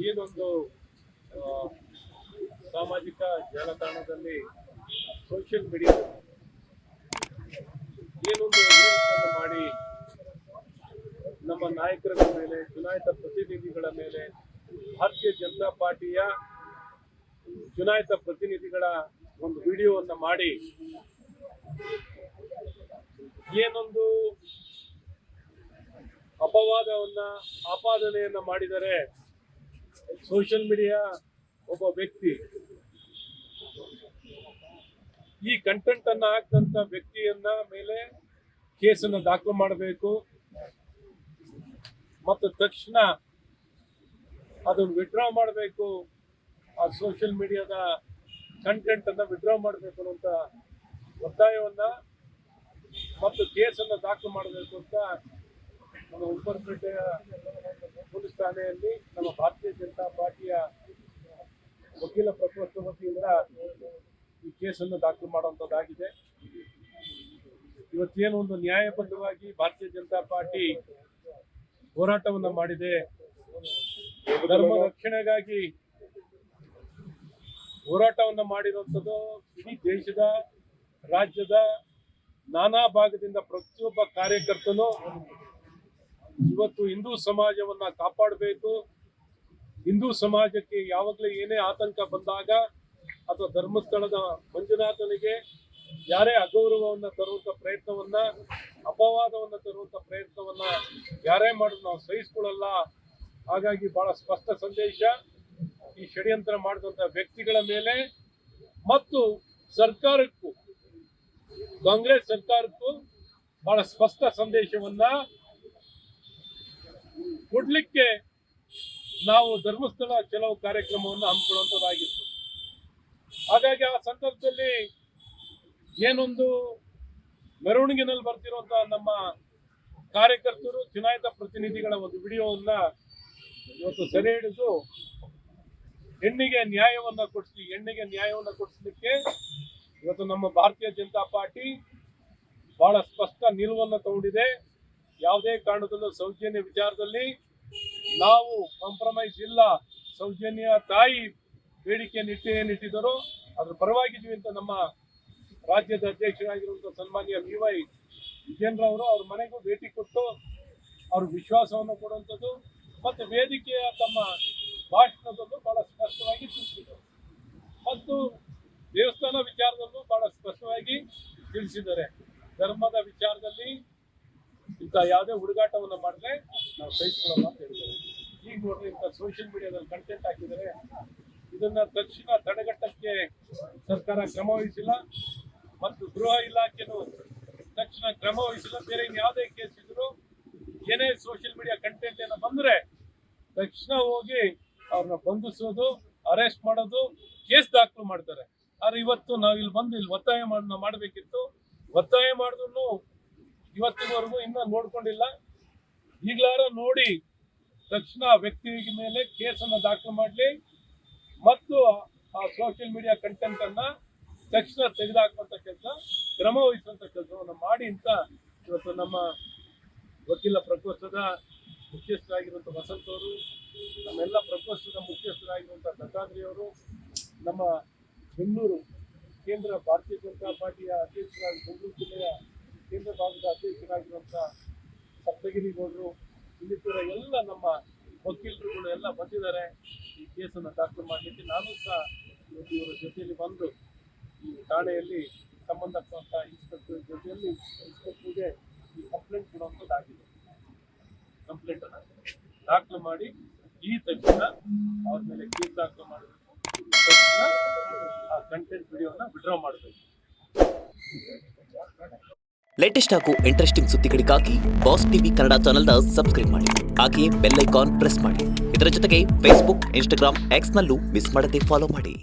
ಏನೊಂದು ಸಾಮಾಜಿಕ ಜಾಲತಾಣದಲ್ಲಿ ಸೋಷಿಯಲ್ ಮೀಡಿಯಾದಲ್ಲಿ ಏನೊಂದು ರೀಲ್ಸನ್ನು ಮಾಡಿ ನಮ್ಮ ನಾಯಕರ ಮೇಲೆ, ಚುನಾಯಿತ ಪ್ರತಿನಿಧಿಗಳ ಮೇಲೆ, ಭಾರತೀಯ ಜನತಾ ಪಾರ್ಟಿಯ ಚುನಾಯಿತ ಪ್ರತಿನಿಧಿಗಳ ಒಂದು ವಿಡಿಯೋವನ್ನು ಮಾಡಿ ಏನೊಂದು ಆಪಾದನೆಯನ್ನ ಮಾಡಿದರೆ ಸೋಷಿಯಲ್ ಮೀಡಿಯಾ ಒಬ್ಬ ವ್ಯಕ್ತಿ ಈ ಕಂಟೆಂಟ್ ಅನ್ನ ಹಾಕಿದಂತ ವ್ಯಕ್ತಿಯನ್ನ ಮೇಲೆ ಕೇಸನ್ನು ದಾಖಲು ಮಾಡಬೇಕು ಮತ್ತು ತಕ್ಷಣ ಅದನ್ನು ವಿಡ್ರಾ ಮಾಡಬೇಕು. ಆ ಸೋಷಿಯಲ್ ಮೀಡಿಯಾದ ಕಂಟೆಂಟ್ ಅನ್ನ ವಿಡ್ರಾ ಮಾಡಬೇಕು ಅನ್ನುವಂತ ಒತ್ತಾಯವನ್ನ ಮತ್ತು ಕೇಸನ್ನು ದಾಖಲು ಮಾಡಬೇಕು ಅಂತ ನಮ್ಮ ಉಪ್ಪರಪೇಟೆಯ ಪೊಲೀಸ್ ಠಾಣೆಯಲ್ಲಿ ನಮ್ಮ ಭಾರತೀಯ ಜನತಾ ಪಾರ್ಟಿಯ ವಕೀಲ ಪ್ರಕೋಷ್ಠ ವತಿಯಿಂದ ಈ ಕೇಸನ್ನು ದಾಖಲು ಮಾಡುವಂಥದ್ದಾಗಿದೆ. ಇವತ್ತೇನು ಒಂದು ನ್ಯಾಯಬದ್ಧವಾಗಿ ಭಾರತೀಯ ಜನತಾ ಪಾರ್ಟಿ ಹೋರಾಟವನ್ನ ಮಾಡಿದೆ, ಧರ್ಮ ರಕ್ಷಣೆಗಾಗಿ ಹೋರಾಟವನ್ನ ಮಾಡಿರುವಂಥದ್ದು ಇಡೀ ದೇಶದ, ರಾಜ್ಯದ ನಾನಾ ಭಾಗದಿಂದ ಪ್ರತಿಯೊಬ್ಬ ಕಾರ್ಯಕರ್ತನು ಇವತ್ತು ಹಿಂದೂ ಸಮಾಜವನ್ನ ಕಾಪಾಡಬೇಕು. ಹಿಂದೂ ಸಮಾಜಕ್ಕೆ ಯಾವಾಗಲೂ ಏನೇ ಆತಂಕ ಬಂದಾಗ ಅಥವಾ ಧರ್ಮಸ್ಥಳದ ಮಂಜುನಾಥನಿಗೆ ಯಾರೇ ಅಗೌರವವನ್ನ ತರುವಂತ ಪ್ರಯತ್ನವನ್ನ, ಅಪವಾದವನ್ನ ತರುವಂತ ಪ್ರಯತ್ನವನ್ನ ಯಾರೇ ಮಾಡಿದ್ರು ನಾವು ಸಹಿಸಿಕೊಳ್ಳಲ್ಲ. ಹಾಗಾಗಿ ಬಹಳ ಸ್ಪಷ್ಟ ಸಂದೇಶ ಈ ಷಡ್ಯಂತ್ರ ಮಾಡಿದಂತ ವ್ಯಕ್ತಿಗಳ ಮೇಲೆ ಮತ್ತು ಸರ್ಕಾರಕ್ಕೂ, ಕಾಂಗ್ರೆಸ್ ಸರ್ಕಾರಕ್ಕೂ ಬಹಳ ಸ್ಪಷ್ಟ ಸಂದೇಶವನ್ನ ಕೊಡ್ಲಿಕ್ಕೆ ನಾವು ಧರ್ಮಸ್ಥಳ ಕೆಲವು ಕಾರ್ಯಕ್ರಮವನ್ನು ಹಮ್ಮಿಕೊಳ್ಳುವಂಥದ್ದಾಗಿತ್ತು. ಹಾಗಾಗಿ ಆ ಸಂದರ್ಭದಲ್ಲಿ ಏನೊಂದು ಮೆರವಣಿಗೆನಲ್ಲಿ ಬರ್ತಿರುವಂತಹ ನಮ್ಮ ಕಾರ್ಯಕರ್ತರು, ಚುನಾಯಿತ ಪ್ರತಿನಿಧಿಗಳ ಒಂದು ವಿಡಿಯೋವನ್ನ ಇವತ್ತು ಸೆರೆ ಹಿಡಿದು ಹೆಣ್ಣಿಗೆ ನ್ಯಾಯವನ್ನ ಕೊಡಿಸಲಿಕ್ಕೆ ಇವತ್ತು ನಮ್ಮ ಭಾರತೀಯ ಜನತಾ ಪಾರ್ಟಿ ಬಹಳ ಸ್ಪಷ್ಟ ನಿಲುವನ್ನು ತಗೊಂಡಿದೆ. ಯಾವುದೇ ಕಾರಣದಲ್ಲೂ ಸೌಜನ್ಯ ವಿಚಾರದಲ್ಲಿ ನಾವು ಕಾಂಪ್ರಮೈಸ್ ಇಲ್ಲ. ಸೌಜನ್ಯ ತಾಯಿ ಬೇಡಿಕೆಯನ್ನು ಏನಿಟ್ಟಿದ್ದರೋ ಅದ್ರ ಪರವಾಗಿದ್ವಿ ಅಂತ ನಮ್ಮ ರಾಜ್ಯದ ಅಧ್ಯಕ್ಷರಾಗಿರುವಂತಹ ಸನ್ಮಾನ್ಯ BY ವಿಜೇಂದ್ರ ಅವರು ಅವ್ರ ಮನೆಗೂ ಭೇಟಿ ಕೊಟ್ಟು ಅವ್ರ ವಿಶ್ವಾಸವನ್ನು ಕೊಡುವಂಥದ್ದು ಮತ್ತು ವೇದಿಕೆಯ ತಮ್ಮ ಭಾಷಣದಲ್ಲೂ ಬಹಳ ಸ್ಪಷ್ಟವಾಗಿ ತಿಳಿಸಿದರು ಮತ್ತು ದೇವಸ್ಥಾನ ವಿಚಾರದಲ್ಲೂ ಬಹಳ ಸ್ಪಷ್ಟವಾಗಿ ತಿಳಿಸಿದ್ದಾರೆ. ಧರ್ಮದ ವಿಚಾರದಲ್ಲಿ ಇಂಥ ಯಾವುದೇ ಹುಡುಗಾಟವನ್ನು ಮಾಡಿದ್ರೆ ನಾವು ಸಹಿಸಿಕೊಳ್ಳಲ್ಲ ಅಂತ ಹೇಳಿದ್ದಾರೆ. ಈಗ ನೋಡ್ರಿ, ಇಂಥ ಸೋಷಿಯಲ್ ಮೀಡಿಯಾದಲ್ಲಿ ಕಂಟೆಂಟ್ ಹಾಕಿದರೆ ಇದನ್ನ ತಕ್ಷಣ ತಡೆಗಟ್ಟಕ್ಕೆ ಸರ್ಕಾರ ಕ್ರಮ ವಹಿಸಿಲ್ಲ ಮತ್ತು ಗೃಹ ಇಲಾಖೆನೂ ತಕ್ಷಣ ಕ್ರಮ ವಹಿಸಿಲ್ಲ. ಬೇರೆ ಯಾವುದೇ ಕೇಸ್ ಇದ್ರು, ಏನೇ ಸೋಷಿಯಲ್ ಮೀಡಿಯಾ ಕಂಟೆಂಟ್ ಏನೋ ಬಂದ್ರೆ ತಕ್ಷಣ ಹೋಗಿ ಅವ್ರನ್ನ ಬಂಧಿಸೋದು, ಅರೆಸ್ಟ್ ಮಾಡೋದು, ಕೇಸ್ ದಾಖಲು ಮಾಡ್ತಾರೆ. ಆದ್ರೆ ಇವತ್ತು ನಾವು ಇಲ್ಲಿ ಒತ್ತಾಯ ಮಾಡಬೇಕಿತ್ತು. ಒತ್ತಾಯ ಮಾಡಿದ್ರು ಇವತ್ತಿನವರೆಗೂ ಇನ್ನೂ ನೋಡ್ಕೊಂಡಿಲ್ಲ. ಈಗಲಾರ ನೋಡಿ ತಕ್ಷಣ ವ್ಯಕ್ತಿ ಮೇಲೆ ಕೇಸನ್ನು ದಾಖಲು ಮಾಡಲಿ ಮತ್ತು ಆ ಸೋಷಿಯಲ್ ಮೀಡಿಯಾ ಕಂಟೆಂಟ್ ಅನ್ನ ತಕ್ಷಣ ತೆಗೆದುಹಾಕುವಂತ ಕೆಲಸ, ಕ್ರಮ ವಹಿಸುವಂತ ಕೆಲಸವನ್ನು ಮಾಡಿ ಅಂತ ಇವತ್ತು ನಮ್ಮ ವಕೀಲ ಪ್ರಕೋಷ್ಠದ ಮುಖ್ಯಸ್ಥರಾಗಿರುವಂಥ ವಸಂತ್ ಅವರು, ನಮ್ಮೆಲ್ಲ ಪ್ರಕೋಷ್ಠದ ಮುಖ್ಯಸ್ಥರಾಗಿರುವಂಥ ದತ್ತಾತ್ರೇಯ ಅವರು, ನಮ್ಮ ಬೆಂಗಳೂರು ಕೇಂದ್ರ ಭಾರತೀಯ ಜನತಾ ಪಾರ್ಟಿಯ ಅಧ್ಯಕ್ಷರಾಗಿ, ಬೆಂಗಳೂರು ಜಿಲ್ಲೆಯ ಕೇಂದ್ರ ಭಾಗದ ಅಧ್ಯಕ್ಷರಾಗಿರುವಂಥ ಸಪ್ತಗಿರಿ ಗೌಡರು, ಇನ್ನಿತರ ಎಲ್ಲ ನಮ್ಮ ವಕೀಲರುಗಳು ಎಲ್ಲ ಬಂದಿದ್ದಾರೆ ಈ ಕೇಸನ್ನು ದಾಖಲು ಮಾಡಲಿಕ್ಕೆ. ನಾನು ಸಹ ಇವತ್ತು ಇವರ ಜೊತೆಯಲ್ಲಿ ಬಂದು ಈ ಠಾಣೆಯಲ್ಲಿ ಸಂಬಂಧಪಟ್ಟ ಇನ್ಸ್ಪೆಕ್ಟರ್ ಜೊತೆಯಲ್ಲಿ ಇನ್ಸ್ಪೆಕ್ಟರ್ಗೆ ಈ ಕಂಪ್ಲೇಂಟ್ ಕೊಡುವಂಥದ್ದಾಗಿದೆ. ಕಂಪ್ಲೇಂಟನ್ನು ದಾಖಲು ಮಾಡಿ ಈ ತಕ್ಷಣ ಅವ್ರ ಮೇಲೆ ಕೇಸ್ ದಾಖಲು ಮಾಡಬೇಕು, ತಕ್ಷಣ ಆ ಕಂಟೆಂಟ್ ವಿಡಿಯೋನ ವಿಡ್ರಾ ಮಾಡಬೇಕು. ಲೇಟೆಸ್ಟ್ ಹಾಗೂ ಇಂಟ್ರೆಸ್ಟಿಂಗ್ ಸುದ್ದಿಗಳಿಗಾಗಿ ಬಾಸ್ ಟಿವಿ ಕನ್ನಡ ಚಾನೆಲ್ನ ಸಬ್ಸ್ಕ್ರೈಬ್ ಮಾಡಿ. ಹಾಗೆಯೇ ಬೆಲ್ ಐಕಾನ್ ಪ್ರೆಸ್ ಮಾಡಿ. ಇದರ ಜೊತೆಗೆ ಫೇಸ್ಬುಕ್, ಇನ್ಸ್ಟಾಗ್ರಾಮ್, ಎಕ್ಸ್ನಲ್ಲೂ ಮಿಸ್ ಮಾಡದೆ ಫಾಲೋ ಮಾಡಿ.